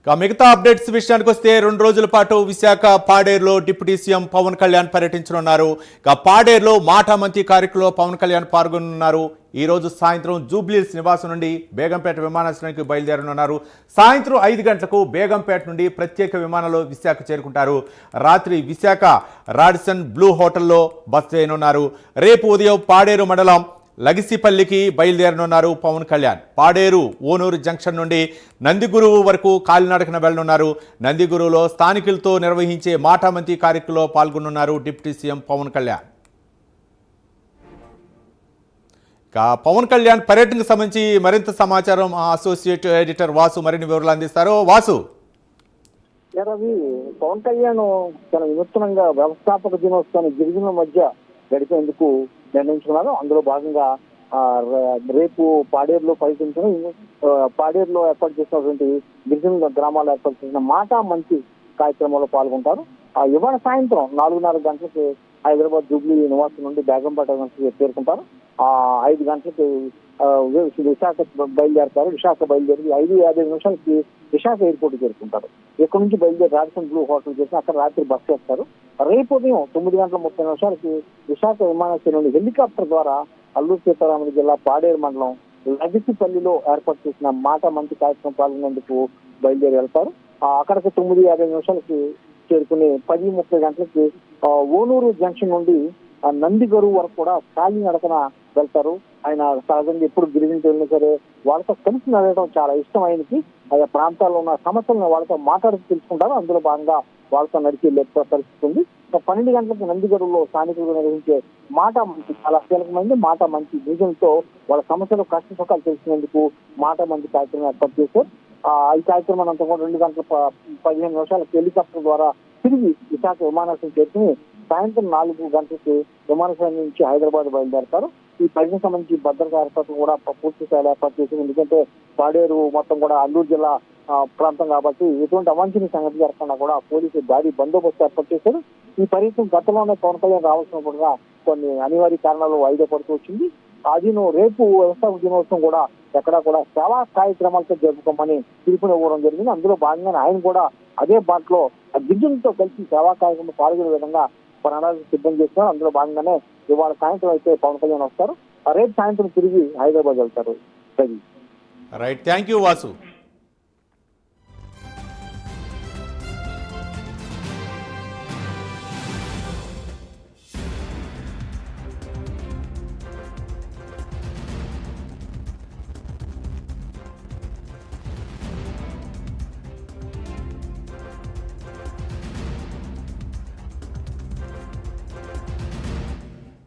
మిగతా అప్డేట్స్ విషయానికి వస్తే 2 రోజుల పాటు విశాఖ పాడేరులో డిప్యూటీ సీఎం పవన్ కళ్యాణ్ పర్యటించనున్నారు. పాడేరులో మాటామంతి కార్యక్రమంలో పవన్ కళ్యాణ్ పాల్గొనున్నారు. ఈ రోజు సాయంత్రం జూబ్లీహిల్స్ నివాసం నుండి బేగంపేట విమానాశ్రయానికి బయలుదేరనున్నారు. సాయంత్రం 5 గంటలకు బేగంపేట నుండి ప్రత్యేక విమానంలో విశాఖ చేరుకుంటారు. రాత్రి విశాఖ రాడిసన్ బ్లూ హోటల్లో బస చేయనున్నారు. రేపు ఉదయం పాడేరు మండలం లగిసిపల్లికి బయలుదేరనున్నారు పవన్ కళ్యాణ్. పాడేరు ఓనూరు జంక్షన్ నుండి నందిగురువు వరకు కాలినడకన వెళ్లనున్నారు. నందిగురువులో స్థానికులతో నిర్వహించే మాటామంతి కార్యక్రమంలో పాల్గొనున్నారు డిప్యూటీ సీఎం పవన్ కళ్యాణ్. పవన్ కళ్యాణ్ పర్యటనకు సంబంధించి మరింత సమాచారం అసోసియేట్ ఎడిటర్ వాసు మరిన్ని వివరాలు అందిస్తారు. వాసు, పవన్ కళ్యాణ్ తన వినూత్నంగా వ్యవస్థాపక దినోత్సవాన్ని గిరిజనుల మధ్య గడిపేందుకు నిర్ణయించుకున్నారు. అందులో భాగంగా రేపు పాడేరులో పర్యటించడం, పాడేరులో ఏర్పాటు చేసినటువంటి గిరిజన గ్రామాల్లో ఏర్పాటు చేసిన మాటా మంచి కార్యక్రమంలో పాల్గొంటారు. ఇవాళ సాయంత్రం 4:30 గంటలకి హైదరాబాద్ జూబ్లీ నివాసం నుండి బేగంపేట చేరుకుంటారు. 5 గంటలకి విశాఖ బయలుదేరతారు. విశాఖ బయలుదేరి 5:50 నిమిషాలకి విశాఖ ఎయిర్పోర్ట్ చేరుకుంటారు. ఇక్కడ నుంచి బయలుదేరి రాడిసన్ బ్లూ హోటల్ చేసి అక్కడ రాత్రి బస్ చేస్తారు. రేపు ఉదయం 9:30 విశాఖ విమానాశ్రయం నుండి హెలికాప్టర్ ద్వారా అల్లూరు సీతారామరాజు జిల్లా పాడేరు మండలం లగిసిపల్లిలో ఏర్పాటు చేసిన మాట మంచి కార్యక్రమం పాల్గొనేందుకు బయలుదేరి వెళ్తారు. అక్కడికి 9:50 చేరుకుని 10:30 గంటలకి ఓనూరు జంక్షన్ నుండి నందిగరువు వరకు కూడా ఖాళీ నడకన వెళ్తారు. ఆయన సహజంగా ఎప్పుడు గిరిజన వెళ్ళినా సరే వాళ్ళతో కలిసి నడవడం చాలా ఇష్టం. ఆయనకి ఆయా ప్రాంతాల్లో ఉన్న సమస్యలను వాళ్ళతో మాట్లాడుతూ తెలుసుకుంటారు. అందులో భాగంగా వాళ్ళతో నడిచి పరిస్థితి ఉంది. 12 గంటలకు నందిగరువులో స్థానికులు నిర్వహించే మాట మంచి చాలా కీలకమైంది. మాట మంచి గిరిజనులతో వాళ్ళ సమస్యలు కష్ట సుఖాలు తెలిసినందుకు మాట మంచి కార్యక్రమం ఏర్పాటు చేశారు. ఈ కార్యక్రమం అంతా కూడా 2:15 హెలికాప్టర్ ద్వారా తిరిగి విశాఖ విమానాశ్రయం చేరుకుని సాయంత్రం 4 గంటలకి విమానాశ్రయం నుంచి హైదరాబాద్ బయలుదేరతారు. ఈ పర్యటనకు సంబంధించి భద్రతా ఏర్పాట్లు కూడా పూర్తి స్థాయిలో ఏర్పాటు చేసింది. ఎందుకంటే పాడేరు మొత్తం కూడా అల్లూరు జిల్లా ప్రాంతం కాబట్టి ఎటువంటి అవాంఛనీయ సంగతి జరగకుండా కూడా పోలీసులు భారీ బందోబస్తు ఏర్పాటు చేశారు. ఈ పర్యటన గతంలోనే పవన్ కళ్యాణ్ రావాల్సిన కొన్ని అనివార్య కారణాలు వాయిదా పడుతూ వచ్చింది. అదిను రేపు వ్యవస్థాపక దినోత్సవం కూడా ఎక్కడా కూడా సేవా కార్యక్రమాలతో జరుపుకోమని పిలుపునివ్వడం జరిగింది. అందులో భాగంగానే ఆయన కూడా అదే బాటలో గిరిజనులతో కలిసి సేవా కార్యక్రమం పాల్గొనే విధంగా ప్రణాళిక సిద్ధం చేస్తున్నారు. అందులో భాగంగానే ఇవాళ సాయంత్రం అయితే పవన్ కళ్యాణ్ వస్తారు. రేపు సాయంత్రం తిరిగి హైదరాబాద్ వెళ్తారు. Right, thank you Vasu.